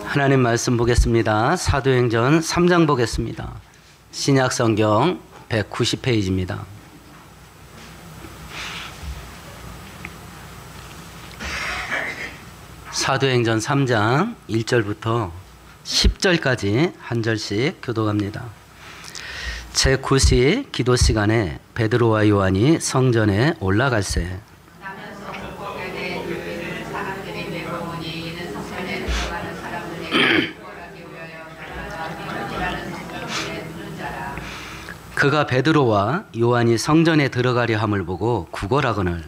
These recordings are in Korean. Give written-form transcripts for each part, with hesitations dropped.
하나님 말씀 보겠습니다. 사도행전 3장 보겠습니다. 신약성경 190페이지입니다. 사도행전 3장 1절부터 10절까지 한 절씩 교독합니다. 제9시 기도 시간에 베드로와 요한이 성전에 올라갈새 그가 베드로와 요한이 성전에 들어가려 함을 보고 구걸하거늘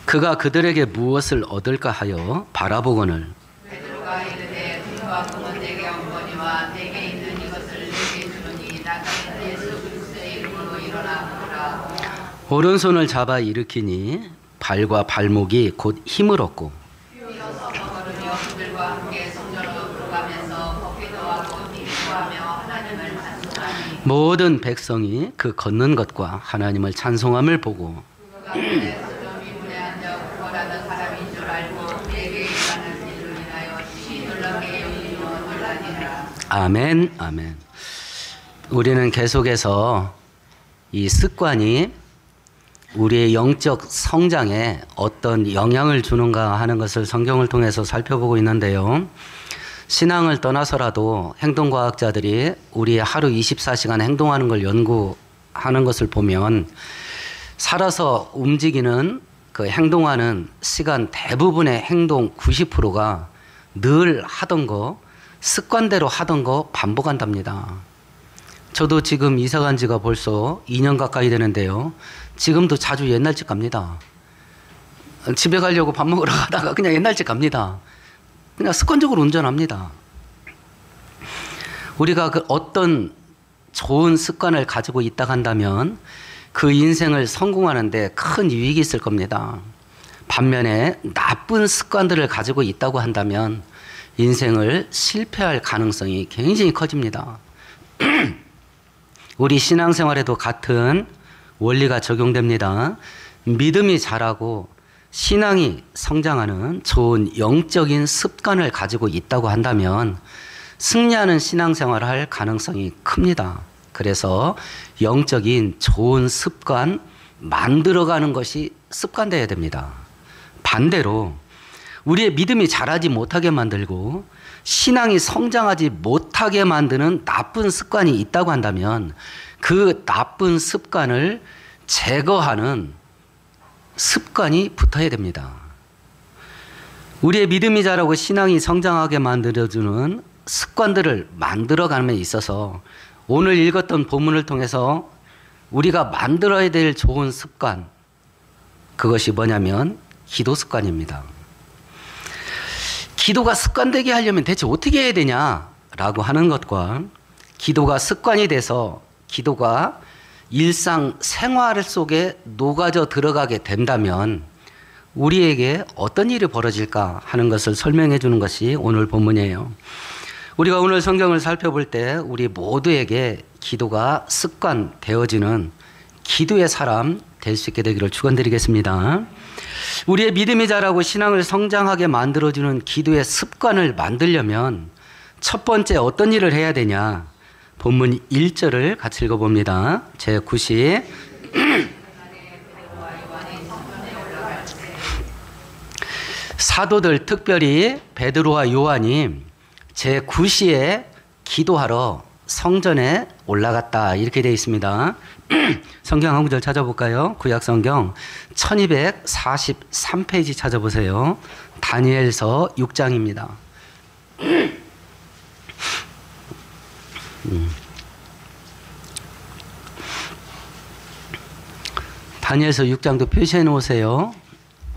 그가 그들에게 무엇을 얻을까 하여 바라보거늘 오른손을 잡아 일으키니 발과 발목이 곧 힘을 얻고 모든 백성이 그 걷는 것과 하나님을 찬송함을 보고 아멘, 아멘. 우리는 계속해서 이 습관이 우리의 영적 성장에 어떤 영향을 주는가 하는 것을 성경을 통해서 살펴보고 있는데요. 신앙을 떠나서라도 행동과학자들이 우리의 하루 24시간 행동하는 걸 연구하는 것을 보면 살아서 움직이는 그 행동하는 시간 대부분의 행동 90%가 늘 하던 거, 습관대로 하던 거 반복한답니다. 저도 지금 이사 간 지가 벌써 2년 가까이 되는데요. 지금도 자주 옛날 집 갑니다. 집에 가려고 밥 먹으러 가다가 그냥 옛날 집 갑니다. 그냥 습관적으로 운전합니다. 우리가 그 어떤 좋은 습관을 가지고 있다 한다면 그 인생을 성공하는데 큰 유익이 있을 겁니다. 반면에 나쁜 습관들을 가지고 있다고 한다면 인생을 실패할 가능성이 굉장히 커집니다. 우리 신앙생활에도 같은 원리가 적용됩니다. 믿음이 자라고 신앙이 성장하는 좋은 영적인 습관을 가지고 있다고 한다면 승리하는 신앙생활을 할 가능성이 큽니다. 그래서 영적인 좋은 습관 만들어가는 것이 습관되어야 됩니다. 반대로 우리의 믿음이 자라지 못하게 만들고 신앙이 성장하지 못하게 만드는 나쁜 습관이 있다고 한다면 그 나쁜 습관을 제거하는 습관이 붙어야 됩니다. 우리의 믿음이 자라고 신앙이 성장하게 만들어주는 습관들을 만들어가는 데 있어서 오늘 읽었던 본문을 통해서 우리가 만들어야 될 좋은 습관, 그것이 뭐냐면 기도 습관입니다. 기도가 습관되게 하려면 대체 어떻게 해야 되냐라고 하는 것과 기도가 습관이 돼서 기도가 일상 생활 속에 녹아져 들어가게 된다면 우리에게 어떤 일이 벌어질까 하는 것을 설명해 주는 것이 오늘 본문이에요. 우리가 오늘 성경을 살펴볼 때 우리 모두에게 기도가 습관 되어지는 기도의 사람 될 수 있게 되기를 축원드리겠습니다. 우리의 믿음이 자라고 신앙을 성장하게 만들어주는 기도의 습관을 만들려면 첫 번째 어떤 일을 해야 되냐? 본문 1절을 같이 읽어봅니다. 제9시 사도들 특별히 베드로와 요한이 제9시에 기도하러 성전에 올라갔다 이렇게 되어 있습니다. 성경 한 구절 찾아볼까요? 구약성경 1243페이지 찾아보세요. 다니엘서 6장입니다. 다니엘서 6장도 표시해 놓으세요.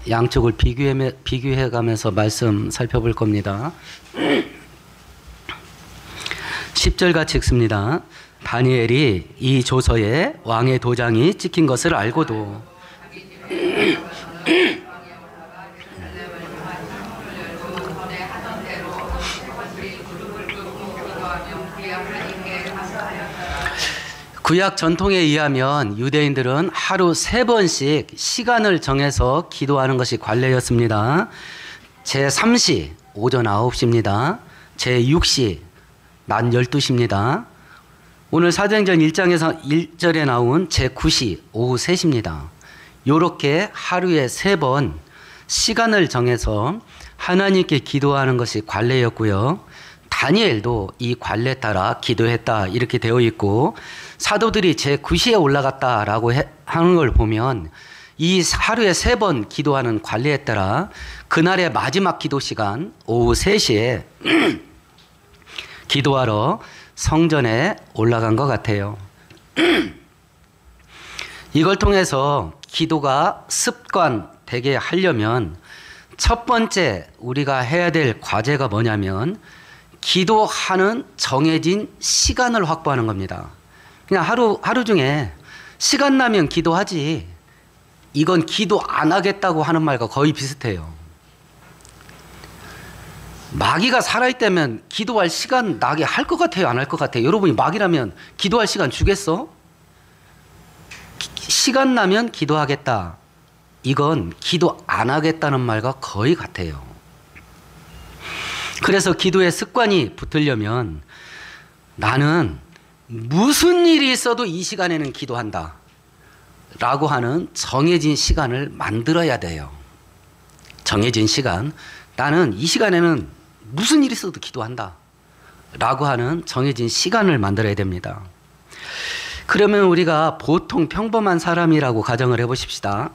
양쪽을 비교해 가면서 말씀 살펴볼 겁니다. 10절 같이 읽습니다. 다니엘이 이 조서에 왕의 도장이 찍힌 것을 알고도 구약 전통에 의하면 유대인들은 하루 3번씩 시간을 정해서 기도하는 것이 관례였습니다. 제3시 오전 9시입니다. 제6시 낮 12시입니다. 오늘 사도행전 1장에서 1절에 나온 제9시 오후 3시입니다. 이렇게 하루에 3번 시간을 정해서 하나님께 기도하는 것이 관례였고요. 다니엘도 이 관례에 따라 기도했다 이렇게 되어 있고, 사도들이 제9시에 올라갔다라고 하는 걸 보면 이 하루에 3번 기도하는 관례에 따라 그날의 마지막 기도 시간 오후 3시에 기도하러 성전에 올라간 것 같아요. 이걸 통해서 기도가 습관되게 하려면 첫 번째 우리가 해야 될 과제가 뭐냐면 기도하는 정해진 시간을 확보하는 겁니다. 그냥 하루 중에 시간 나면 기도하지, 이건 기도 안 하겠다고 하는 말과 거의 비슷해요. 마귀가 살아있다면 기도할 시간 나게 할 것 같아요, 안 할 것 같아요? 여러분이 마귀라면 기도할 시간 주겠어? 시간 나면 기도하겠다, 이건 기도 안 하겠다는 말과 거의 같아요. 그래서 기도의 습관이 붙으려면 나는 무슨 일이 있어도 이 시간에는 기도한다 라고 하는 정해진 시간을 만들어야 돼요. 정해진 시간, 나는 이 시간에는 무슨 일이 있어도 기도한다 라고 하는 정해진 시간을 만들어야 됩니다. 그러면 우리가 보통 평범한 사람이라고 가정을 해보십시다.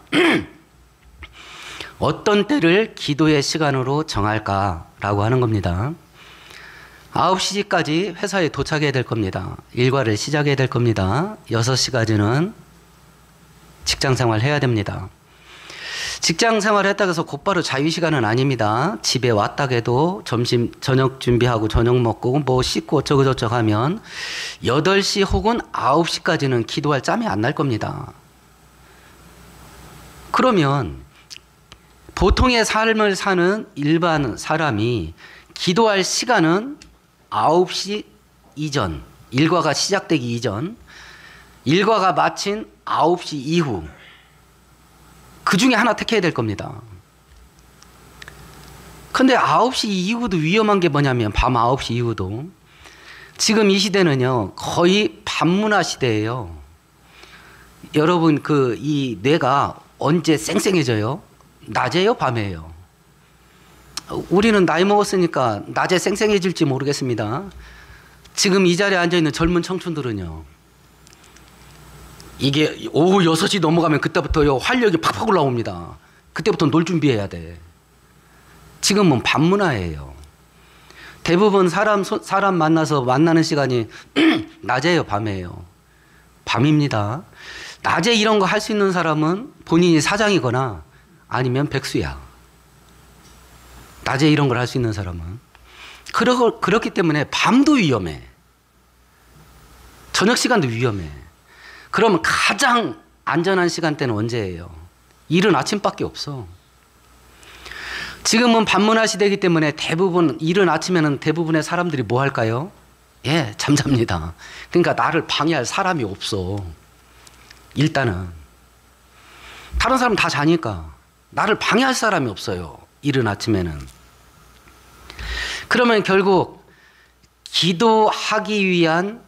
어떤 때를 기도의 시간으로 정할까라고 하는 겁니다. 9시까지 회사에 도착해야 될 겁니다. 일과를 시작해야 될 겁니다. 6시까지는 직장생활 해야 됩니다. 직장생활 했다고 해서 곧바로 자유시간은 아닙니다. 집에 왔다 해도 저녁 준비하고 저녁 먹고 뭐 씻고 어쩌고저쩌고 하면 8시 혹은 9시까지는 기도할 짬이 안 날 겁니다. 그러면 보통의 삶을 사는 일반 사람이 기도할 시간은 9시 이전, 일과가 시작되기 이전, 일과가 마친 9시 이후, 그 중에 하나 택해야 될 겁니다. 근데 9시 이후도 위험한 게 뭐냐면, 밤 9시 이후도 지금 이 시대는요 거의 밤문화 시대예요. 여러분 이 뇌가 언제 쌩쌩해져요? 낮에요, 밤에요? 우리는 나이 먹었으니까 낮에 쌩쌩해질지 모르겠습니다. 지금 이 자리에 앉아있는 젊은 청춘들은요, 이게 오후 6시 넘어가면 그때부터요 활력이 팍팍 올라옵니다. 그때부터 놀 준비해야 돼. 지금은 밤문화예요. 대부분 사람 만나는 시간이 낮에요, 밤에요? 밤입니다. 낮에 이런 거 할 수 있는 사람은 본인이 사장이거나 아니면 백수야. 낮에 이런 걸 할 수 있는 사람은. 그렇기 때문에 밤도 위험해. 저녁 시간도 위험해. 그러면 가장 안전한 시간대는 언제예요? 이른 아침밖에 없어. 지금은 밤문화 시대이기 때문에 대부분 이른 아침에는 대부분의 사람들이 뭐 할까요? 예, 잠잡니다. 그러니까 나를 방해할 사람이 없어. 일단은 다른 사람 다 자니까 나를 방해할 사람이 없어요, 이른 아침에는. 그러면 결국 기도하기 위한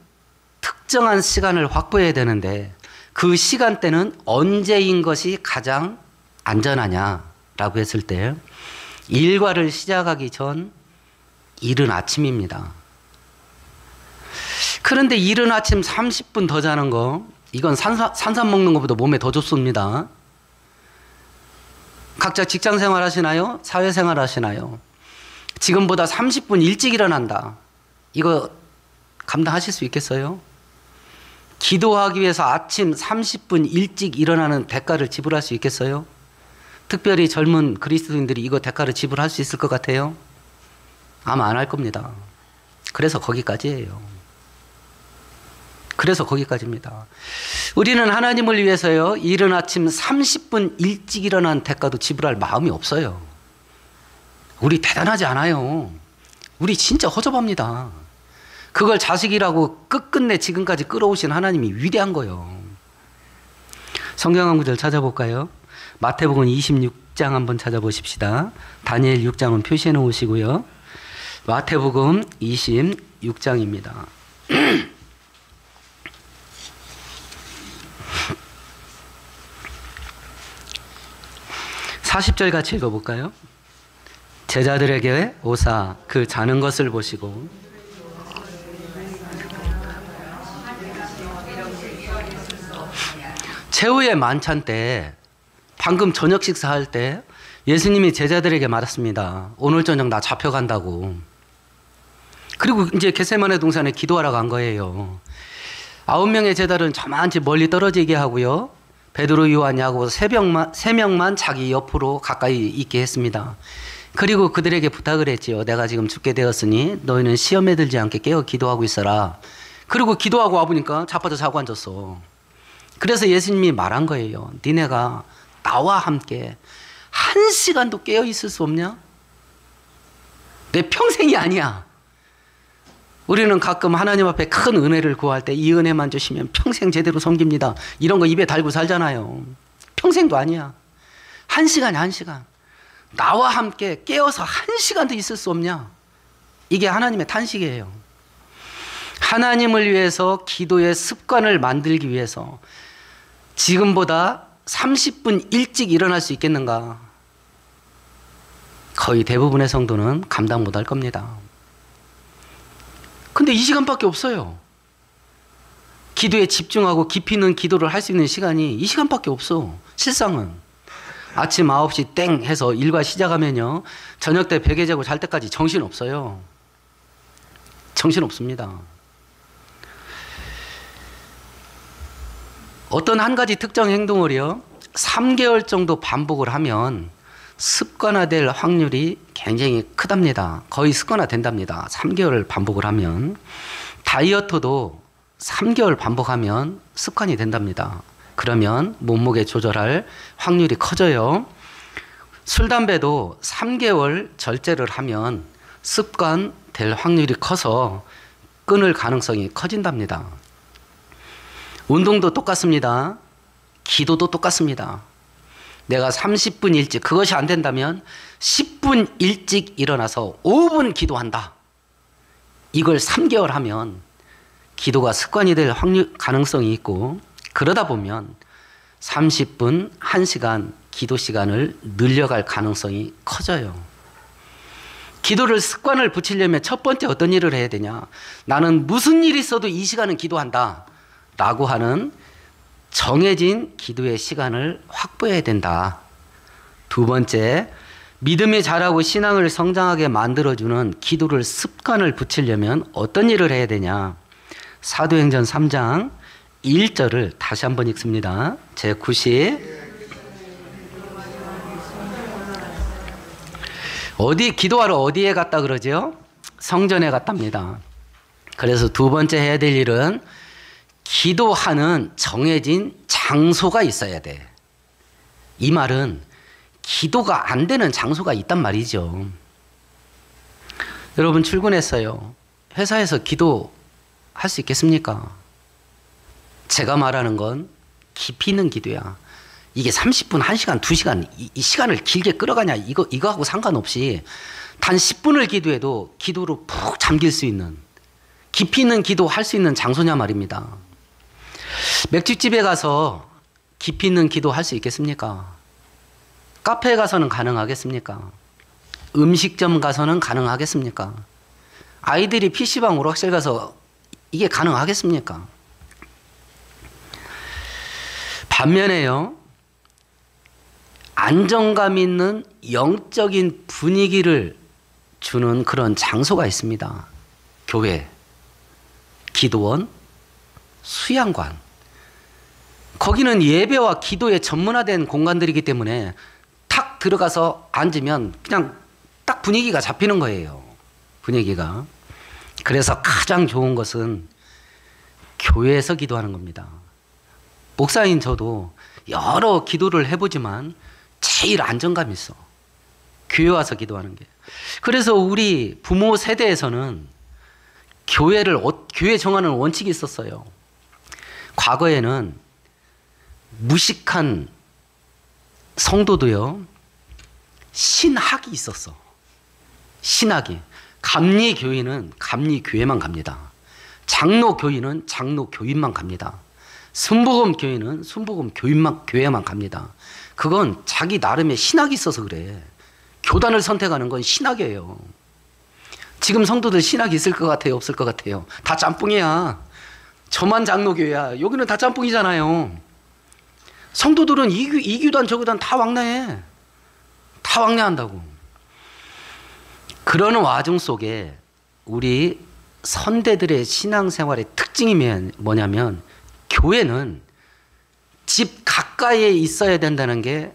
특정한 시간을 확보해야 되는데, 그 시간대는 언제인 것이 가장 안전하냐라고 했을 때 일과를 시작하기 전 이른 아침입니다. 그런데 이른 아침 30분 더 자는 거, 이건 산삼 먹는 것보다 몸에 더 좋습니다. 각자 직장생활 하시나요? 사회생활 하시나요? 지금보다 30분 일찍 일어난다, 이거 감당하실 수 있겠어요? 기도하기 위해서 아침 30분 일찍 일어나는 대가를 지불할 수 있겠어요? 특별히 젊은 그리스도인들이 이거 대가를 지불할 수 있을 것 같아요? 아마 안 할 겁니다. 그래서 거기까지예요. 그래서 거기까지입니다. 우리는 하나님을 위해서요, 이른 아침 30분 일찍 일어난 대가도 지불할 마음이 없어요. 우리 대단하지 않아요. 우리 진짜 허접합니다. 그걸 자식이라고 끝끝내 지금까지 끌어오신 하나님이 위대한 거예요. 성경 한 구절 찾아볼까요? 마태복음 26장 한번 찾아보십시다. 다니엘 6장은 표시해 놓으시고요. 마태복음 26장입니다. 40절 같이 읽어볼까요? 제자들에게 오사 그 자는 것을 보시고 최후의 만찬 때 방금 저녁 식사할 때 예수님이 제자들에게 말했습니다. 오늘 저녁 나 잡혀간다고. 그리고 이제 겟세마네 동산에 기도하러 간 거예요. 9명의 제자들은 저만치 멀리 떨어지게 하고요. 베드로, 요한, 야고보 세 명만 자기 옆으로 가까이 있게 했습니다. 그리고 그들에게 부탁을 했지요. 내가 지금 죽게 되었으니 너희는 시험에 들지 않게 깨어 기도하고 있어라. 그리고 기도하고 와보니까 자빠져 자고 앉았어. 그래서 예수님이 말한 거예요. 니네가 나와 함께 1시간도 깨어 있을 수 없냐? 내 평생이 아니야. 우리는 가끔 하나님 앞에 큰 은혜를 구할 때 이 은혜만 주시면 평생 제대로 섬깁니다. 이런 거 입에 달고 살잖아요. 평생도 아니야. 1시간이 1시간. 나와 함께 깨어서 1시간도 있을 수 없냐? 이게 하나님의 탄식이에요. 하나님을 위해서 기도의 습관을 만들기 위해서 지금보다 30분 일찍 일어날 수 있겠는가? 거의 대부분의 성도는 감당 못할 겁니다. 근데 이 시간밖에 없어요. 기도에 집중하고 깊이 있는 기도를 할 수 있는 시간이 이 시간밖에 없어. 실상은. 아침 9시 땡 해서 일과 시작하면요. 저녁 때 베개 자고 잘 때까지 정신 없어요. 정신 없습니다. 어떤 한 가지 특정 행동을요. 3개월 정도 반복을 하면 습관화될 확률이 굉장히 크답니다. 거의 습관화된답니다. 3개월 반복을 하면. 다이어트도 3개월 반복하면 습관이 된답니다. 그러면 몸무게 조절할 확률이 커져요. 술, 담배도 3개월 절제를 하면 습관 될 확률이 커서 끊을 가능성이 커진답니다. 운동도 똑같습니다. 기도도 똑같습니다. 내가 30분 일찍, 그것이 안 된다면 10분 일찍 일어나서 5분 기도한다. 이걸 3개월 하면 기도가 습관이 될 가능성이 있고, 그러다 보면 30분, 1시간 기도 시간을 늘려갈 가능성이 커져요. 기도를 습관을 붙이려면 첫 번째 어떤 일을 해야 되냐? 나는 무슨 일이 있어도 이 시간은 기도한다 라고 하는 정해진 기도의 시간을 확보해야 된다. 두 번째, 믿음이 자라고 신앙을 성장하게 만들어주는 기도를 습관을 붙이려면 어떤 일을 해야 되냐? 사도행전 3장 1절을 다시 한번 읽습니다. 제9시 기도하러 어디에 갔다 그러죠? 성전에 갔답니다. 그래서 두 번째 해야 될 일은 기도하는 정해진 장소가 있어야 돼. 이 말은 기도가 안 되는 장소가 있단 말이죠. 여러분 출근했어요. 회사에서 기도할 수 있겠습니까? 제가 말하는 건 깊이 있는 기도야. 이게 30분, 1시간, 2시간 이 시간을 길게 끌어가냐 이거하고 상관없이 단 10분을 기도해도 기도로 푹 잠길 수 있는 깊이 있는 기도 할 수 있는 장소냐 말입니다. 맥주집에 가서 깊이 있는 기도 할 수 있겠습니까? 카페에 가서는 가능하겠습니까? 음식점 가서는 가능하겠습니까? 아이들이 PC방 오락실 가서 이게 가능하겠습니까? 반면에요, 안정감 있는 영적인 분위기를 주는 그런 장소가 있습니다. 교회, 기도원, 수양관. 거기는 예배와 기도에 전문화된 공간들이기 때문에 탁 들어가서 앉으면 그냥 딱 분위기가 잡히는 거예요. 분위기가. 그래서 가장 좋은 것은 교회에서 기도하는 겁니다. 목사인 저도 여러 기도를 해보지만 제일 안정감 있어. 교회 와서 기도하는 게. 그래서 우리 부모 세대에서는 교회 정하는 원칙이 있었어요. 과거에는 무식한 성도도요, 신학이 있었어. 신학이. 감리교인은 감리교회만 갑니다. 장로교인은 장로교인만 갑니다. 순복음교인은 순복음교회만 갑니다. 그건 자기 나름의 신학이 있어서 그래. 교단을 선택하는 건 신학이에요. 지금 성도들 신학이 있을 것 같아요? 없을 것 같아요? 다 짬뽕이야. 저만 장로교회야. 여기는 다 짬뽕이잖아요. 성도들은 이 교단 저 교단 다 왕래해. 다 왕래한다고. 그러는 와중 속에 우리 선대들의 신앙생활의 특징이 뭐냐면, 교회는 집 가까이에 있어야 된다는 게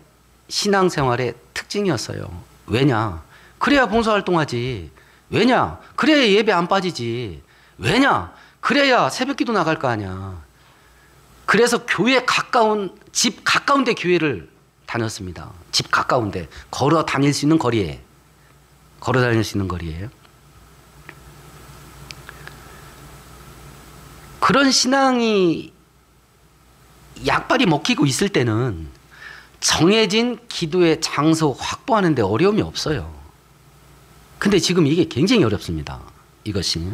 신앙생활의 특징이었어요. 왜냐? 그래야 봉사활동하지. 왜냐? 그래야 예배 안 빠지지. 왜냐? 그래야 새벽기도 나갈 거 아니야. 그래서 교회 가까운, 집 가까운 데 교회를 다녔습니다. 집 가까운 데. 걸어 다닐 수 있는 거리에. 걸어 다닐 수 있는 거리에. 그런 신앙이 약발이 먹히고 있을 때는 정해진 기도의 장소 확보하는 데 어려움이 없어요. 근데 지금 이게 굉장히 어렵습니다. 이것이.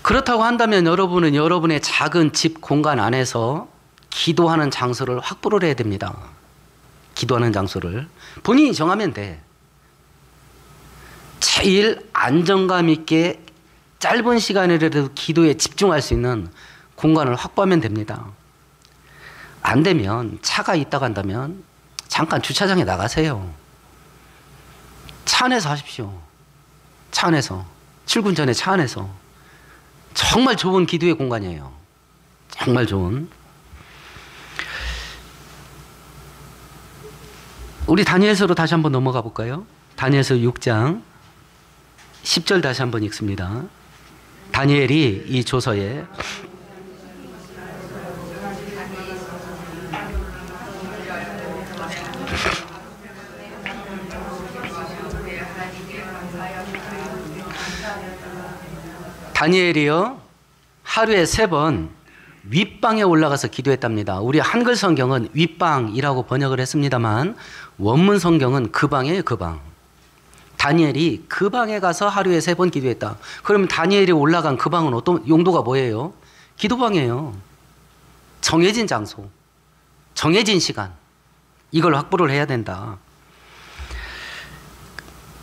그렇다고 한다면 여러분은 여러분의 작은 집 공간 안에서 기도하는 장소를 확보를 해야 됩니다. 기도하는 장소를. 본인이 정하면 돼. 제일 안정감 있게 짧은 시간이라도 기도에 집중할 수 있는 공간을 확보하면 됩니다. 안 되면 차가 있다고 한다면 잠깐 주차장에 나가세요. 차 안에서 하십시오. 차 안에서. 출근 전에 차 안에서. 정말 좋은 기도의 공간이에요. 정말 좋은. 우리 다니엘서로 다시 한번 넘어가 볼까요? 다니엘서 6장 10절 다시 한번 읽습니다. 다니엘이 이 조서에 다니엘이요, 하루에 3번 윗방에 올라가서 기도했답니다. 우리 한글 성경은 윗방이라고 번역을 했습니다만 원문 성경은 그 방이에요, 그 방. 다니엘이 그 방에 가서 하루에 3번 기도했다. 그러면 다니엘이 올라간 그 방은 어떤 용도가 뭐예요? 기도방이에요. 정해진 장소, 정해진 시간, 이걸 확보를 해야 된다.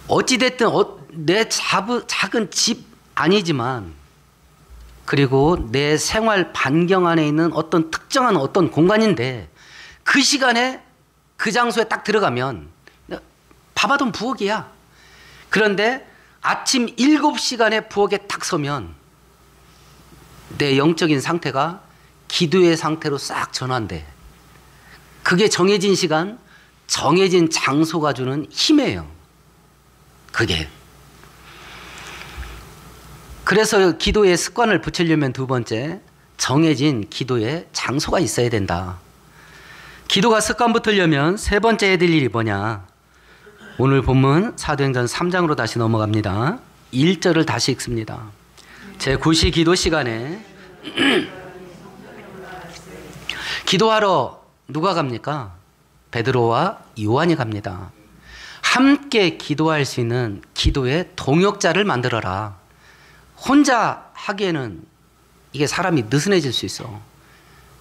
어찌됐든 내 작은 집 아니지만, 그리고 내 생활 반경 안에 있는 어떤 특정한 어떤 공간인데 그 시간에 그 장소에 딱 들어가면 밥하던 부엌이야. 그런데 아침 7시간에 부엌에 딱 서면 내 영적인 상태가 기도의 상태로 싹 전환돼. 그게 정해진 시간, 정해진 장소가 주는 힘이에요. 그게. 그래서 기도의 습관을 붙이려면 두 번째, 정해진 기도의 장소가 있어야 된다. 기도가 습관 붙으려면 세 번째 해야 될 일이 뭐냐? 오늘 본문 사도행전 3장으로 다시 넘어갑니다. 1절을 다시 읽습니다. 제9시 기도 시간에 기도하러 누가 갑니까? 베드로와 요한이 갑니다. 함께 기도할 수 있는 기도의 동역자를 만들어라. 혼자 하기에는 이게 사람이 느슨해질 수 있어.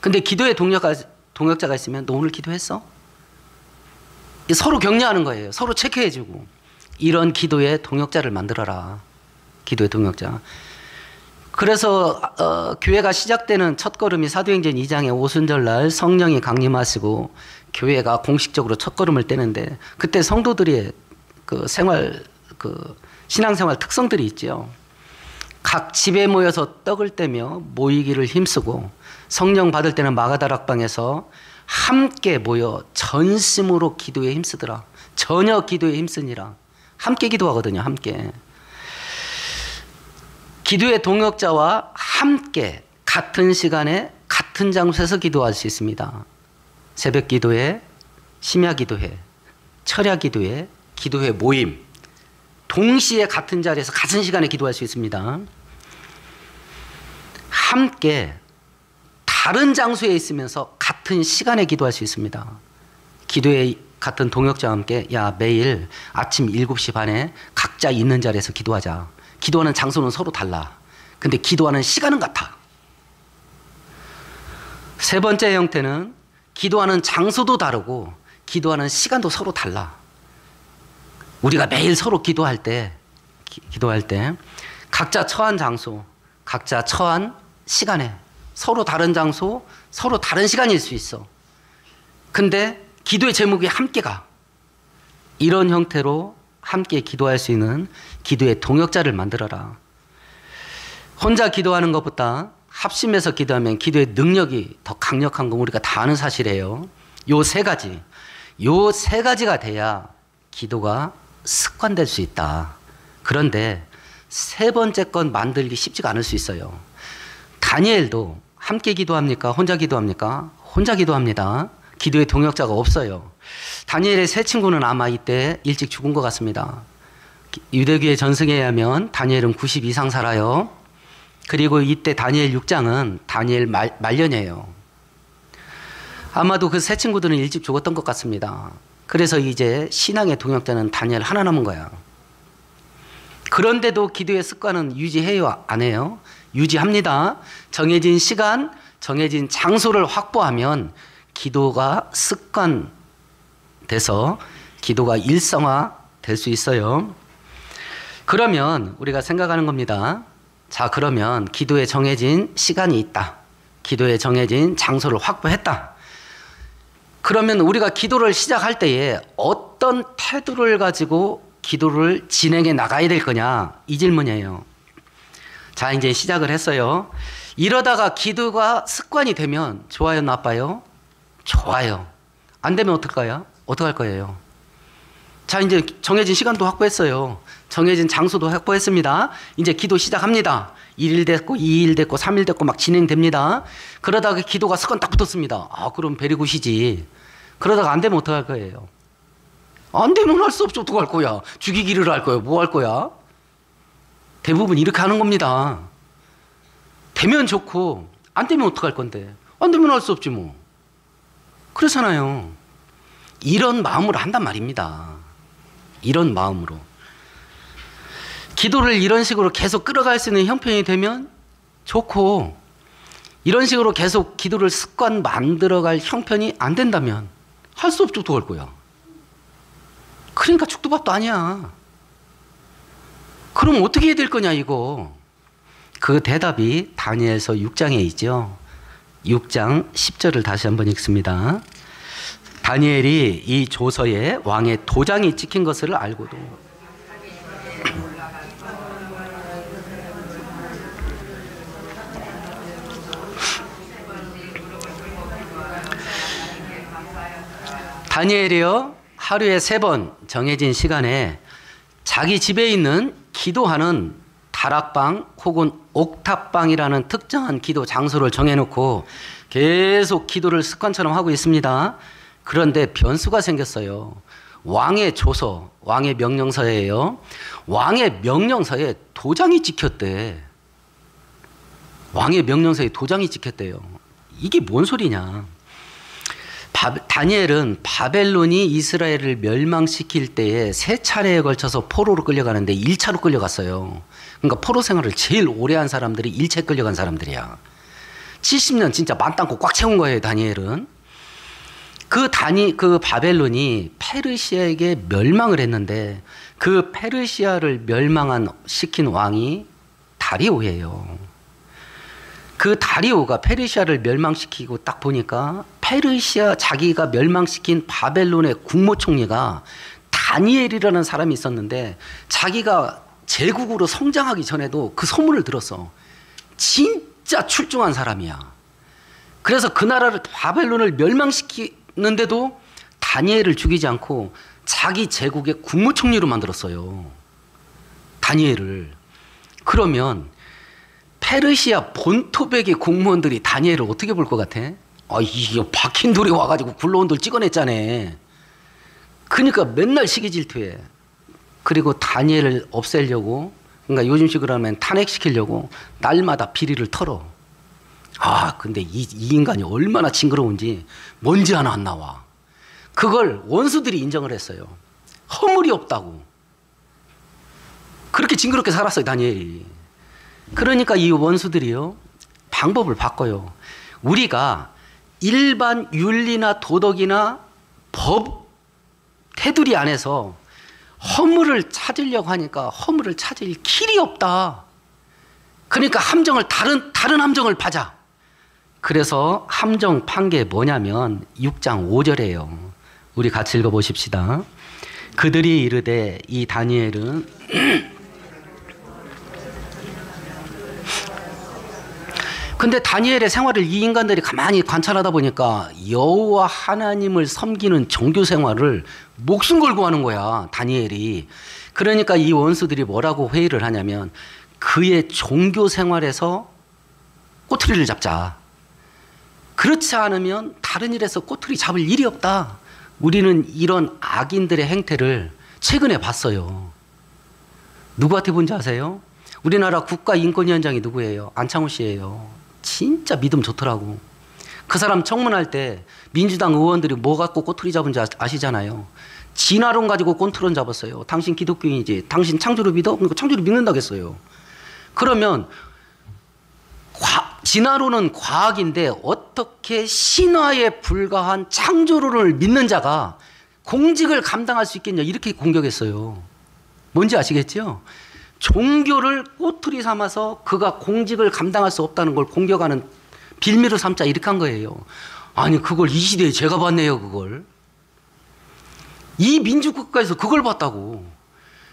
근데 기도의 동역자가 있으면 너 오늘 기도했어? 서로 격려하는 거예요. 서로 체크해주고. 이런 기도의 동역자를 만들어라. 기도의 동역자. 그래서 교회가 시작되는 첫걸음이 사도행전 2장의 오순절날 성령이 강림하시고 교회가 공식적으로 첫걸음을 떼는데, 그때 성도들의 그 신앙생활 특성들이 있죠. 각 집에 모여서 떡을 떼며 모이기를 힘쓰고, 성령 받을 때는 마가다락방에서 함께 모여 전심으로 기도에 힘쓰더라. 전혀 기도에 힘쓰니라. 함께 기도하거든요. 함께. 기도의 동역자와 함께 같은 시간에 같은 장소에서 기도할 수 있습니다. 새벽 기도회, 심야 기도회, 철야 기도회, 기도회 모임, 동시에 같은 자리에서 같은 시간에 기도할 수 있습니다. 함께 다른 장소에 있으면서 같은 시간에 기도할 수 있습니다. 기도에 같은 동역자와 함께 야 매일 아침 7시 반에 각자 있는 자리에서 기도하자. 기도하는 장소는 서로 달라. 근데 기도하는 시간은 같아. 세 번째 형태는 기도하는 장소도 다르고 기도하는 시간도 서로 달라. 우리가 매일 서로 기도할 때 각자 처한 장소, 각자 처한 시간에 서로 다른 장소, 서로 다른 시간일 수 있어. 근데 기도의 제목이 함께가. 이런 형태로 함께 기도할 수 있는 기도의 동역자를 만들어라. 혼자 기도하는 것보다 합심해서 기도하면 기도의 능력이 더 강력한 건 우리가 다 아는 사실이에요. 요 세 가지가 돼야 기도가 습관될 수 있다. 그런데 세 번째 건 만들기 쉽지가 않을 수 있어요. 다니엘도 함께 기도합니까? 혼자 기도합니까? 혼자 기도합니다. 기도의 동역자가 없어요. 다니엘의 세 친구는 아마 이때 일찍 죽은 것 같습니다. 유대교의 전승에 의하면 다니엘은 90 이상 살아요. 그리고 이때 다니엘 6장은 다니엘 말년이에요. 아마도 그 세 친구들은 일찍 죽었던 것 같습니다. 그래서 이제 신앙의 동역자는 다니엘 하나 남은 거야. 그런데도 기도의 습관은 유지해요? 안 해요? 유지합니다. 정해진 시간, 정해진 장소를 확보하면 기도가 습관돼서 기도가 일상화 될 수 있어요. 그러면 우리가 생각하는 겁니다. 자, 그러면 기도에 정해진 시간이 있다. 기도에 정해진 장소를 확보했다. 그러면 우리가 기도를 시작할 때에 어떤 태도를 가지고 기도를 진행해 나가야 될 거냐? 이 질문이에요. 자, 이제 시작을 했어요. 이러다가 기도가 습관이 되면 좋아요, 나빠요? 좋아요. 안 되면 어떨까요? 어떡할 거예요? 자, 이제 정해진 시간도 확보했어요. 정해진 장소도 확보했습니다. 이제 기도 시작합니다. 1일 됐고 2일 됐고 3일 됐고 막 진행됩니다. 그러다가 기도가 습관 딱 붙었습니다. 아, 그럼 베리굿이지. 그러다가 안 되면 어떡할 거예요? 안 되면 할 수 없지. 어떡할 거야? 죽이기를 할 거야? 뭐 할 거야? 대부분 이렇게 하는 겁니다. 되면 좋고 안 되면 어떡할 건데? 안 되면 할 수 없지 뭐. 그렇잖아요. 이런 마음으로 한단 말입니다. 이런 마음으로. 기도를 이런 식으로 계속 끌어갈 수 있는 형편이 되면 좋고, 이런 식으로 계속 기도를 습관 만들어갈 형편이 안 된다면 할 수 없죠. 어떡할 거야? 그러니까 죽도 밥도 아니야. 그럼 어떻게 해야 될 거냐 이거. 그 대답이 다니엘서 6장에 있죠. 6장 10절을 다시 한번 읽습니다. 다니엘이 이 조서에 왕의 도장이 찍힌 것을 알고도 다니엘이요, 하루에 3번 정해진 시간에 자기 집에 있는 기도하는 다락방 혹은 옥탑방이라는 특정한 기도 장소를 정해놓고 계속 기도를 습관처럼 하고 있습니다. 그런데 변수가 생겼어요. 왕의 조서, 왕의 명령서예요. 왕의 명령서에 도장이 찍혔대. 왕의 명령서에 도장이 찍혔대요. 이게 뭔 소리냐. 다니엘은 바벨론이 이스라엘을 멸망시킬 때에 3차례에 걸쳐서 포로로 끌려가는데 1차로 끌려갔어요. 그러니까 포로 생활을 제일 오래 한 사람들이 1차에 끌려간 사람들이야. 70년 진짜 만땅고 꽉 채운 거예요, 다니엘은. 그 바벨론이 페르시아에게 멸망을 했는데 그 페르시아를 시킨 왕이 다리오예요. 그 다리오가 페르시아를 멸망시키고 딱 보니까 페르시아 자기가 멸망시킨 바벨론의 국무총리가 다니엘이라는 사람이 있었는데 자기가 제국으로 성장하기 전에도 그 소문을 들었어. 진짜 출중한 사람이야. 그래서 그 나라를 바벨론을 멸망시키는데도 다니엘을 죽이지 않고 자기 제국의 국무총리로 만들었어요. 다니엘을. 그러면 페르시아 본토백의 공무원들이 다니엘을 어떻게 볼 것 같아? 아, 이게 박힌 돌이 와가지고 굴러온 돌 찍어냈잖아. 그러니까 맨날 시기 질투해. 그리고 다니엘을 없애려고, 그러니까 요즘식으로 하면 탄핵시키려고 날마다 비리를 털어. 근데 이 인간이 얼마나 징그러운지 먼지 하나 안 나와. 그걸 원수들이 인정을 했어요. 허물이 없다고. 그렇게 징그럽게 살았어요, 다니엘이. 그러니까 이 원수들이요, 방법을 바꿔요. 우리가 일반 윤리나 도덕이나 법, 테두리 안에서 허물을 찾으려고 하니까 허물을 찾을 길이 없다. 그러니까 함정을 다른 함정을 파자. 그래서 함정 판 게 뭐냐면 6장 5절이에요. 우리 같이 읽어보십시다. 그들이 이르되 이 다니엘은 근데 다니엘의 생활을 이 인간들이 가만히 관찰하다 보니까 여호와 하나님을 섬기는 종교 생활을 목숨 걸고 하는 거야, 다니엘이. 그러니까 이 원수들이 뭐라고 회의를 하냐면 그의 종교 생활에서 꼬투리를 잡자. 그렇지 않으면 다른 일에서 꼬투리 잡을 일이 없다. 우리는 이런 악인들의 행태를 최근에 봤어요. 누구한테 본지 아세요? 우리나라 국가인권위원장이 누구예요? 안창호 씨예요. 진짜 믿음 좋더라고. 그 사람 청문할 때 민주당 의원들이 뭐 갖고 꼬투리 잡은지 아시잖아요. 진화론 가지고 꼬투리 잡았어요. 당신 기독교인이지. 당신 창조를 믿어? 그러니까 창조를 믿는다겠어요. 그러면 진화론은 과학인데 어떻게 신화에 불과한 창조론을 믿는 자가 공직을 감당할 수 있겠냐, 이렇게 공격했어요. 뭔지 아시겠죠? 종교를 꼬투리 삼아서 그가 공직을 감당할 수 없다는 걸 공격하는 빌미로 삼자, 이렇게 한 거예요. 아니 그걸 이 시대에 제가 봤네요. 그걸 이 민주국가에서 그걸 봤다고.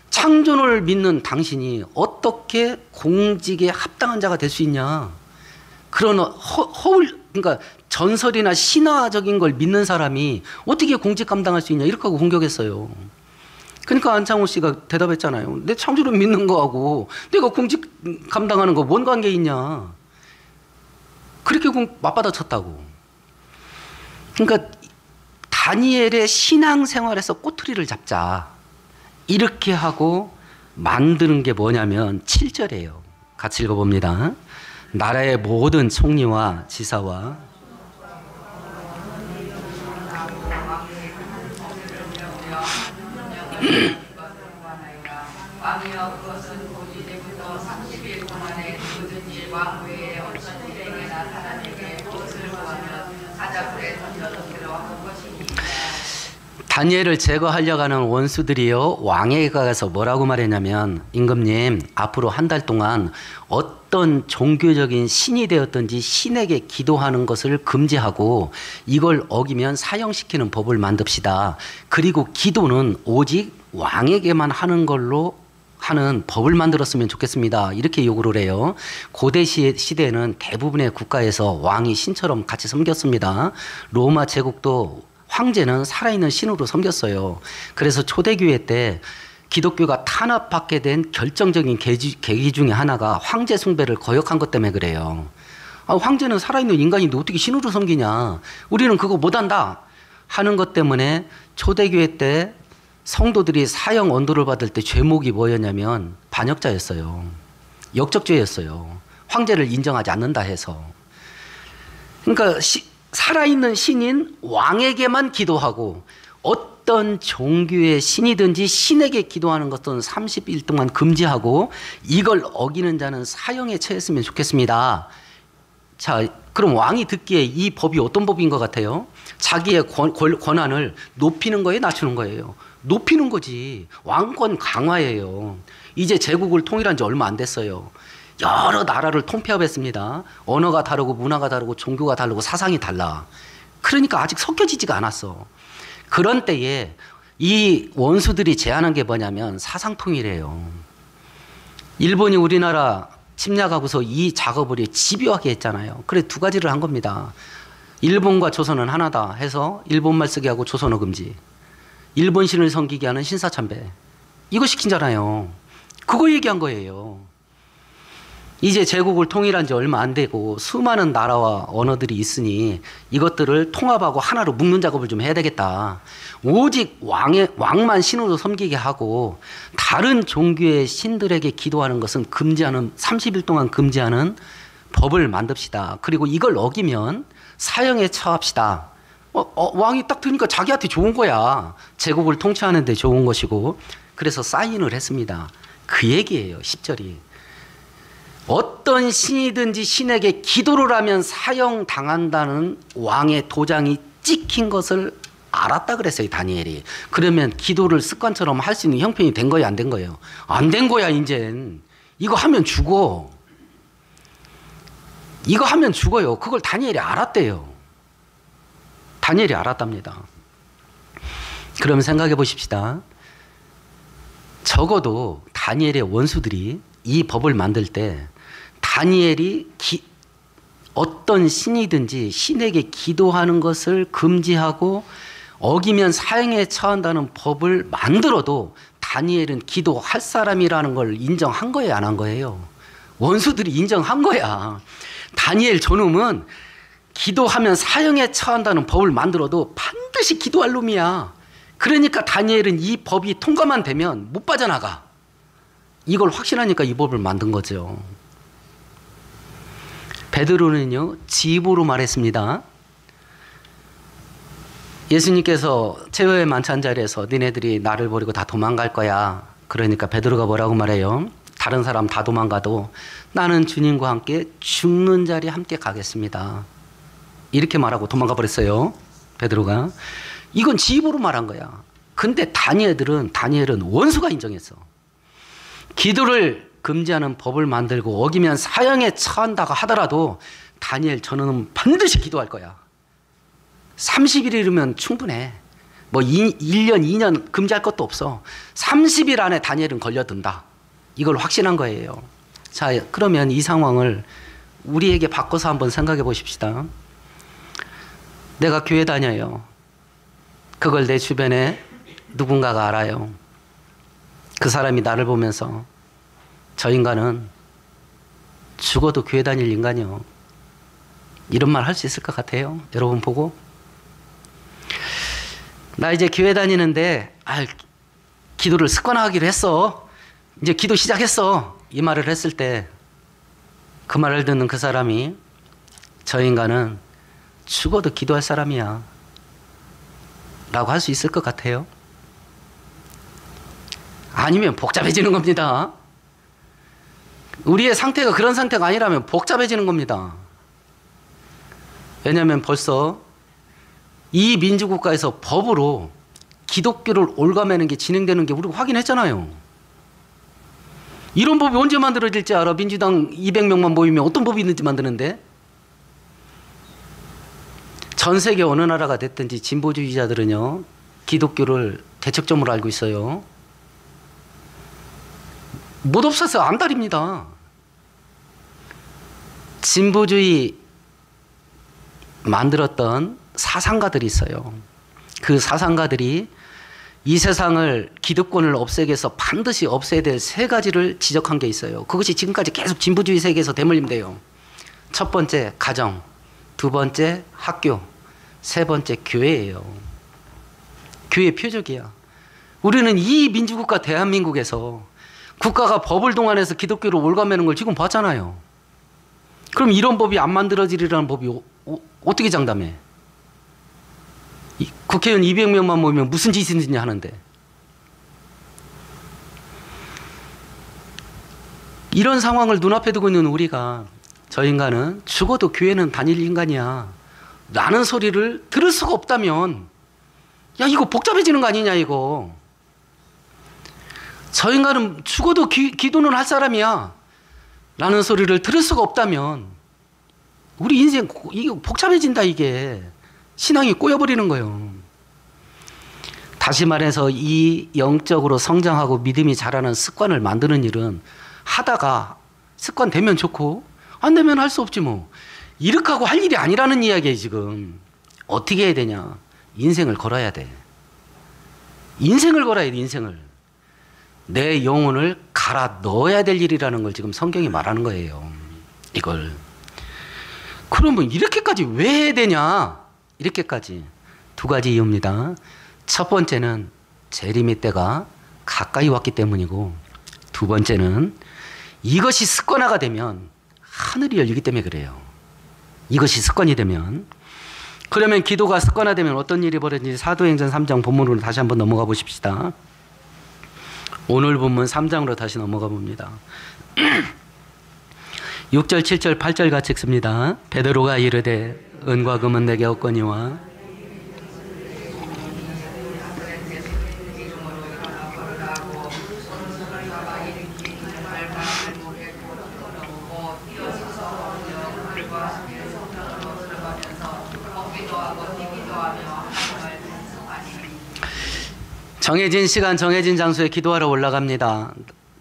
창조를 믿는 당신이 어떻게 공직에 합당한 자가 될 수 있냐. 그런 그러니까 전설이나 신화적인 걸 믿는 사람이 어떻게 공직 감당할 수 있냐, 이렇게 하고 공격했어요. 그러니까 안창호 씨가 대답했잖아요. 내 창조를 믿는 거하고 내가 공직 감당하는 거 뭔 관계 있냐. 그렇게 맞받아쳤다고. 그러니까 다니엘의 신앙생활에서 꼬투리를 잡자, 이렇게 하고 만드는 게 뭐냐면 7절이에요. 같이 읽어봅니다. 나라의 모든 총리와 지사와 왕이여 그것은 곧 이제부터 30일 동안에 누구든지 왕 외에 어떤 일에게나 사람에게 무엇을 구하면 사자굴에 던져놓기로 한 것이니. 다니엘을 제거하려고 하는 원수들이요, 왕에게 가서 뭐라고 말했냐면, 임금님 앞으로 한 달 동안 어떤 종교적인 신이 되었든지 신에게 기도하는 것을 금지하고 이걸 어기면 사형시키는 법을 만듭시다. 그리고 기도는 오직 왕에게만 하는 걸로 하는 법을 만들었으면 좋겠습니다. 이렇게 요구를 해요. 고대 시대에는 대부분의 국가에서 왕이 신처럼 같이 섬겼습니다. 로마 제국도 황제는 살아있는 신으로 섬겼어요. 그래서 초대교회 때 기독교가 탄압받게 된 결정적인 계기 중에 하나가 황제 숭배를 거역한 것 때문에 그래요. 황제는 살아있는 인간인데 어떻게 신으로 섬기냐, 우리는 그거 못한다 하는 것 때문에 초대교회 때 성도들이 사형 언도를 받을 때 죄목이 뭐였냐면 반역자였어요. 역적죄였어요. 황제를 인정하지 않는다 해서. 그러니까 살아있는 신인 왕에게만 기도하고 어떤 종교의 신이든지 신에게 기도하는 것은 30일 동안 금지하고 이걸 어기는 자는 사형에 처했으면 좋겠습니다. 자, 그럼 왕이 듣기에 이 법이 어떤 법인 것 같아요? 자기의 권한을 높이는 거예요, 낮추는 거예요? 높이는 거지. 왕권 강화예요. 이제 제국을 통일한 지 얼마 안 됐어요. 여러 나라를 통폐합했습니다. 언어가 다르고 문화가 다르고 종교가 다르고 사상이 달라. 그러니까 아직 섞여지지가 않았어. 그런 때에 이 원수들이 제안한 게 뭐냐면 사상통일이에요. 일본이 우리나라 침략하고서 이 작업을 집요하게 했잖아요. 그래 두 가지를 한 겁니다. 일본과 조선은 하나다 해서 일본말 쓰게 하고 조선어 금지. 일본 신을 섬기게 하는 신사참배. 이거 시킨잖아요. 그거 얘기한 거예요. 이제 제국을 통일한 지 얼마 안 되고 수많은 나라와 언어들이 있으니 이것들을 통합하고 하나로 묶는 작업을 좀 해야 되겠다. 오직 왕만 신으로 섬기게 하고 다른 종교의 신들에게 기도하는 것은 금지하는 30일 동안 금지하는 법을 만듭시다. 그리고 이걸 어기면 사형에 처합시다. 왕이 딱 들으니까 자기한테 좋은 거야. 제국을 통치하는 데 좋은 것이고. 그래서 사인을 했습니다. 그 얘기예요. 10절이. 어떤 신이든지 신에게 기도를 하면 사형당한다는 왕의 도장이 찍힌 것을 알았다 그랬어요. 다니엘이. 그러면 기도를 습관처럼 할 수 있는 형편이 된 거예요? 안 된 거예요? 안 된 거야 이젠. 이거 하면 죽어. 이거 하면 죽어요. 그걸 다니엘이 알았대요. 다니엘이 알았답니다. 그럼 생각해 보십시다. 적어도 다니엘의 원수들이 이 법을 만들 때 다니엘이 어떤 신이든지 신에게 기도하는 것을 금지하고 어기면 사형에 처한다는 법을 만들어도 다니엘은 기도할 사람이라는 걸 인정한 거예요? 안 한 거예요? 원수들이 인정한 거야. 다니엘 저놈은 기도하면 사형에 처한다는 법을 만들어도 반드시 기도할 놈이야. 그러니까 다니엘은 이 법이 통과만 되면 못 빠져나가. 이걸 확신하니까 이 법을 만든 거죠. 베드로는요, 지 입으로 말했습니다. 예수님께서 최후의 만찬 자리에서 니네들이 나를 버리고 다 도망갈 거야. 그러니까 베드로가 뭐라고 말해요? 다른 사람 다 도망가도 나는 주님과 함께 죽는 자리에 함께 가겠습니다. 이렇게 말하고 도망가 버렸어요. 베드로가. 이건 지 입으로 말한 거야. 근데 다니엘은 원수가 인정했어. 기도를 금지하는 법을 만들고 어기면 사형에 처한다고 하더라도 다니엘 저는 반드시 기도할 거야. 30일이면 충분해. 뭐 1년, 2년 금지할 것도 없어. 30일 안에 다니엘은 걸려든다. 이걸 확신한 거예요. 자, 그러면 이 상황을 우리에게 바꿔서 한번 생각해 보십시다. 내가 교회 다녀요. 그걸 내 주변에 누군가가 알아요. 그 사람이 나를 보면서 저 인간은 죽어도 교회 다닐 인간이요. 이런 말 할 수 있을 것 같아요? 여러분 보고. 나 이제 교회 다니는데 기도를 습관화하기로 했어. 이제 기도 시작했어. 이 말을 했을 때 그 말을 듣는 그 사람이 저 인간은 죽어도 기도할 사람이야 라고 할 수 있을 것 같아요? 아니면 복잡해지는 겁니다. 우리의 상태가 그런 상태가 아니라면 복잡해지는 겁니다. 왜냐하면 벌써 이 민주국가에서 법으로 기독교를 올가매는 게 진행되는 게 우리가 확인했잖아요. 이런 법이 언제 만들어질지 알아? 민주당 200명만 모이면 어떤 법이 있는지 만드는데? 전 세계 어느 나라가 됐든지 진보주의자들은요, 기독교를 대척점으로 알고 있어요. 못 없어서 안달입니다. 진보주의 만들었던 사상가들이 있어요. 그 사상가들이 이 세상을 기득권을 없애기 위해서 반드시 없애야 될 세 가지를 지적한 게 있어요. 그것이 지금까지 계속 진보주의 세계에서 대물림돼요. 첫 번째 가정, 두 번째 학교, 세 번째 교회예요. 교회 표적이야. 우리는 이 민주국가 대한민국에서 국가가 법을 동원해서 기독교를 올가매는 걸 지금 봤잖아요. 그럼 이런 법이 안 만들어지리라는 법이 어떻게 장담해? 국회의원 200명만 모이면 무슨 짓이든지 하는데. 이런 상황을 눈앞에 두고 있는 우리가 저 인간은 죽어도 교회는 다닐 인간이야 라는 소리를 들을 수가 없다면, 야 이거 복잡해지는 거 아니냐 이거. 저 인간은 죽어도 기도는 할 사람이야 라는 소리를 들을 수가 없다면 우리 인생 이게 복잡해진다. 이게 신앙이 꼬여버리는 거예요. 다시 말해서 이 영적으로 성장하고 믿음이 자라는 습관을 만드는 일은 하다가 습관 되면 좋고 안 되면 할 수 없지 뭐. 이렇게 하고 할 일이 아니라는 이야기예요. 지금 어떻게 해야 되냐? 인생을 걸어야 돼. 인생을 걸어야 돼. 인생을. 내 영혼을 갈아 넣어야 될 일이라는 걸 지금 성경이 말하는 거예요. 이걸. 그러면 이렇게까지 왜 해야 되냐? 이렇게까지. 두 가지 이유입니다. 첫 번째는 재림의 때가 가까이 왔기 때문이고, 두 번째는 이것이 습관화가 되면 하늘이 열리기 때문에 그래요. 이것이 습관이 되면. 그러면 기도가 습관화되면 어떤 일이 벌어지는지 사도행전 3장 본문으로 다시 한번 넘어가 보십시다. 오늘 본문 3장으로 다시 넘어가 봅니다. 6절, 7절, 8절 같이 읽습니다. 베드로가 이르되 은과 금은 내게 없거니와 정해진 시간, 정해진 장소에 기도하러 올라갑니다.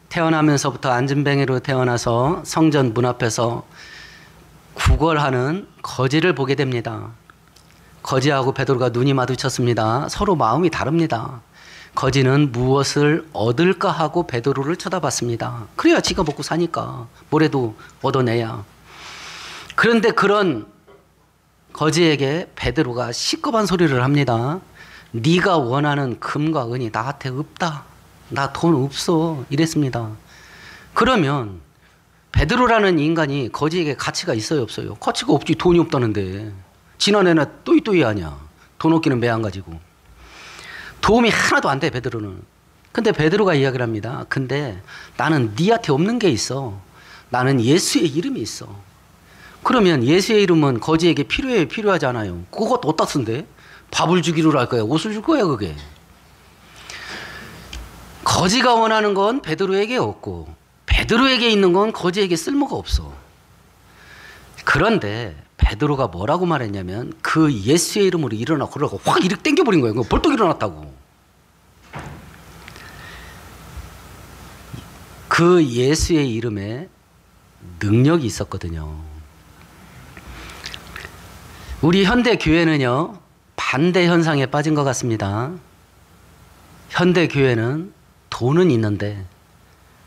태어나면서부터 안진뱅이로 태어나서 성전 문 앞에서 구걸하는 거지를 보게 됩니다. 거지하고 베드로가 눈이 마주쳤습니다. 서로 마음이 다릅니다. 거지는 무엇을 얻을까 하고 베드로를 쳐다봤습니다. 그래야 지가 먹고 사니까 뭐래도 얻어내야. 그런데 그런 거지에게 베드로가 시급한 소리를 합니다. 네가 원하는 금과 은이 나한테 없다. 나 돈 없어. 이랬습니다. 그러면 베드로라는 인간이 거지에게 가치가 있어요, 없어요? 가치가 없지. 돈이 없다는데. 지난해나 또이또이 하냐. 돈 없기는 매 안 가지고. 도움이 하나도 안 돼, 베드로는. 근데 베드로가 이야기를 합니다. 근데 나는 네한테 없는 게 있어. 나는 예수의 이름이 있어. 그러면 예수의 이름은 거지에게 필요하지 않아요. 그것도 어디다 쓴대? 밥을 주기로 할 거야. 옷을 줄 거야, 그게. 거지가 원하는 건 베드로에게 없고 베드로에게 있는 건 거지에게 쓸모가 없어. 그런데 베드로가 뭐라고 말했냐면 그 예수의 이름으로 일어나 그러고 확 이렇게 땡겨버린 거예요. 벌떡 일어났다고. 그 예수의 이름에 능력이 있었거든요. 우리 현대 교회는요, 반대 현상에 빠진 것 같습니다. 현대 교회는 돈은 있는데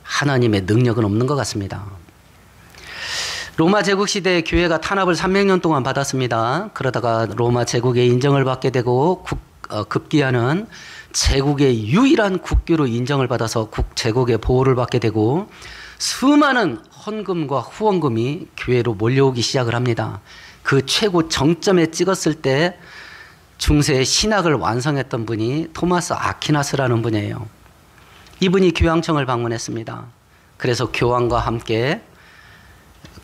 하나님의 능력은 없는 것 같습니다. 로마 제국 시대에 교회가 탄압을 300년 동안 받았습니다. 그러다가 로마 제국의 인정을 받게 되고 급기야는 제국의 유일한 국교로 인정을 받아서 제국의 보호를 받게 되고 수많은 헌금과 후원금이 교회로 몰려오기 시작을 합니다. 그 최고 정점에 찍었을 때 중세의 신학을 완성했던 분이 토마스 아퀴나스라는 분이에요. 이분이 교황청을 방문했습니다. 그래서 교황과 함께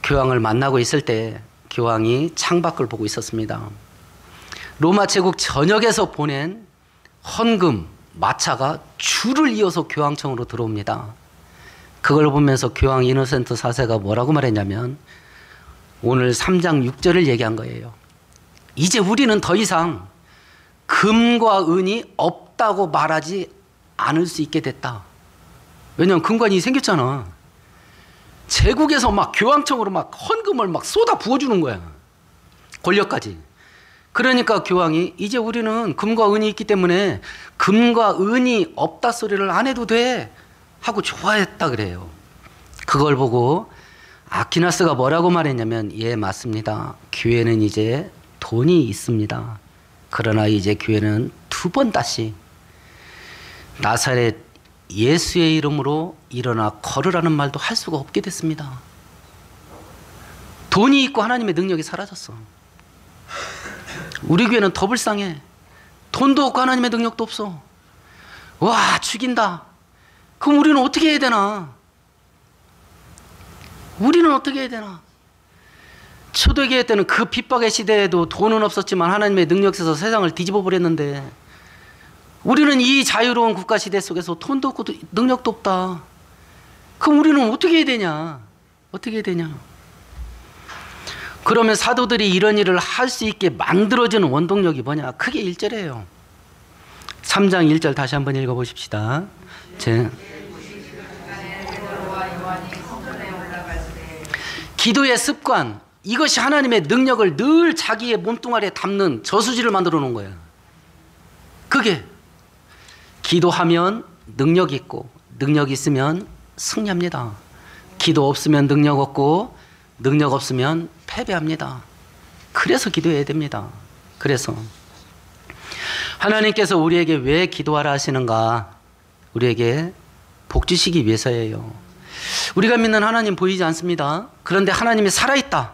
교황을 만나고 있을 때 교황이 창밖을 보고 있었습니다. 로마 제국 전역에서 보낸 헌금, 마차가 줄을 이어서 교황청으로 들어옵니다. 그걸 보면서 교황 이노센트 4세가 뭐라고 말했냐면 오늘 3장 6절을 얘기한 거예요. 이제 우리는 더 이상 금과 은이 없다고 말하지 않을 수 있게 됐다. 왜냐하면 금과 은이 생겼잖아. 제국에서 막 교황청으로 막 헌금을 막 쏟아 부어주는 거야. 권력까지. 그러니까 교황이 이제 우리는 금과 은이 있기 때문에 금과 은이 없다 소리를 안 해도 돼 하고 좋아했다 그래요. 그걸 보고 아퀴나스가 뭐라고 말했냐면 예, 맞습니다. 교회는 이제 돈이 있습니다. 그러나 이제 교회는 두 번 다시 나사렛 예수의 이름으로 일어나 걸으라는 말도 할 수가 없게 됐습니다. 돈이 있고 하나님의 능력이 사라졌어. 우리 교회는 더 불쌍해. 돈도 없고 하나님의 능력도 없어. 와, 죽인다. 그럼 우리는 어떻게 해야 되나? 우리는 어떻게 해야 되나? 초대교회 때는 그 핍박의 시대에도 돈은 없었지만 하나님의 능력에서 세상을 뒤집어 버렸는데 우리는 이 자유로운 국가 시대 속에서 돈도 없고 능력도 없다. 그럼 우리는 어떻게 해야 되냐? 어떻게 해야 되냐? 그러면 사도들이 이런 일을 할 수 있게 만들어주는 원동력이 뭐냐? 그게 1절이에요. 3장 1절 다시 한번 읽어보십시다. 기도의 습관, 이것이 하나님의 능력을 늘 자기의 몸뚱아리에 담는 저수지를 만들어 놓은 거예요. 그게 기도하면 능력이 있고 능력이 있으면 승리합니다. 기도 없으면 능력 없고 능력 없으면 패배합니다. 그래서 기도해야 됩니다. 그래서 하나님께서 우리에게 왜 기도하라 하시는가? 우리에게 복 주시기 위해서예요. 우리가 믿는 하나님 보이지 않습니다. 그런데 하나님이 살아있다.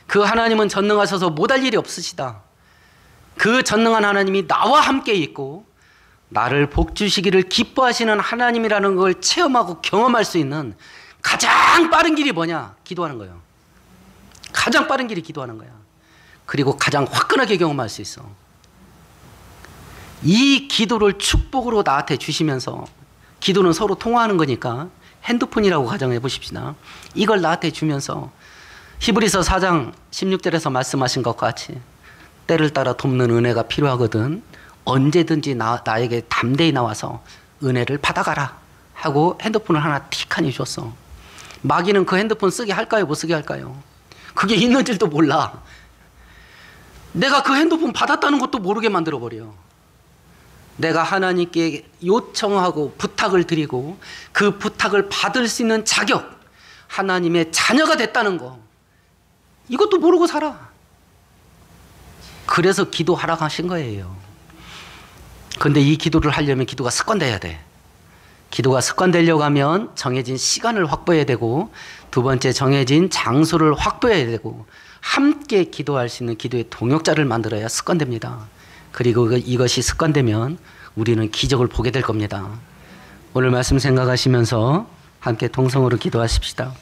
그 하나님은 전능하셔서 못할 일이 없으시다. 그 전능한 하나님이 나와 함께 있고 나를 복 주시기를 기뻐하시는 하나님이라는 걸 체험하고 경험할 수 있는 가장 빠른 길이 뭐냐? 기도하는 거예요. 가장 빠른 길이 기도하는 거야. 그리고 가장 화끈하게 경험할 수 있어. 이 기도를 축복으로 나한테 주시면서, 기도는 서로 통화하는 거니까 핸드폰이라고 가정해 보십시다. 이걸 나한테 주면서 히브리서 4장 16절에서 말씀하신 것 같이 때를 따라 돕는 은혜가 필요하거든 언제든지 나에게 담대히 나와서 은혜를 받아가라 하고 핸드폰을 하나 틱하니 줬어. 마귀는 그 핸드폰 쓰게 할까요? 못 쓰게 할까요? 그게 있는 줄도 몰라. 내가 그 핸드폰 받았다는 것도 모르게 만들어버려. 내가 하나님께 요청하고 부탁을 드리고 그 부탁을 받을 수 있는 자격, 하나님의 자녀가 됐다는 거, 이것도 모르고 살아. 그래서 기도하라고 하신 거예요. 근데 이 기도를 하려면 기도가 습관돼야 돼. 기도가 습관되려고 하면 정해진 시간을 확보해야 되고, 두 번째 정해진 장소를 확보해야 되고, 함께 기도할 수 있는 기도의 동역자를 만들어야 습관됩니다. 그리고 이것이 습관되면 우리는 기적을 보게 될 겁니다. 오늘 말씀 생각하시면서 함께 동성으로 기도하십시다.